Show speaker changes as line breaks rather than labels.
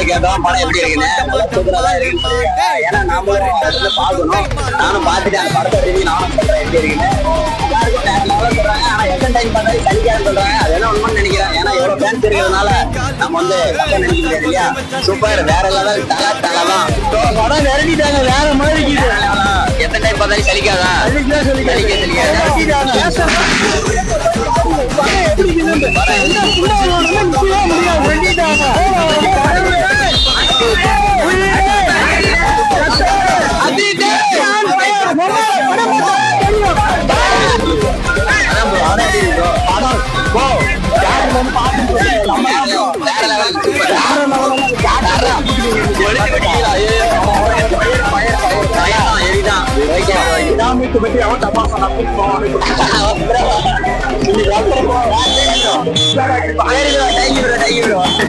கேட்டோம் படம் எப்படி இருக்குன்னு. சூப்பரா இருக்கு. ஏன்னா நாமளும் பாக்கணும். நானும் பாத்துட்டு அந்த படத்தை ரிவ்யூ நானும் சொல்றேன் எப்படி இருக்குன்னு. சொல்றாங்க ஆனா எத்தனை டைம் பார்த்தாலும் சலிக்காதுன்னு சொல்றாங்க. அது என்ன உண்மைன்னு நினைக்கிறேன். ஏன்னா எவ்வளவு ஃபேன்ஸ் இருக்கிறதுனால நம்ம வந்து நினைக்க முடியாது இல்லையா. சூப்பர் வேற லெவல் தலதான் படம் நிரட்டிட்டாங்க. வேற மாதிரி எத்தனை டைம் பார்த்தாலும் சலிக்காதா? பத்தி அவன் தப்பா சொன்ன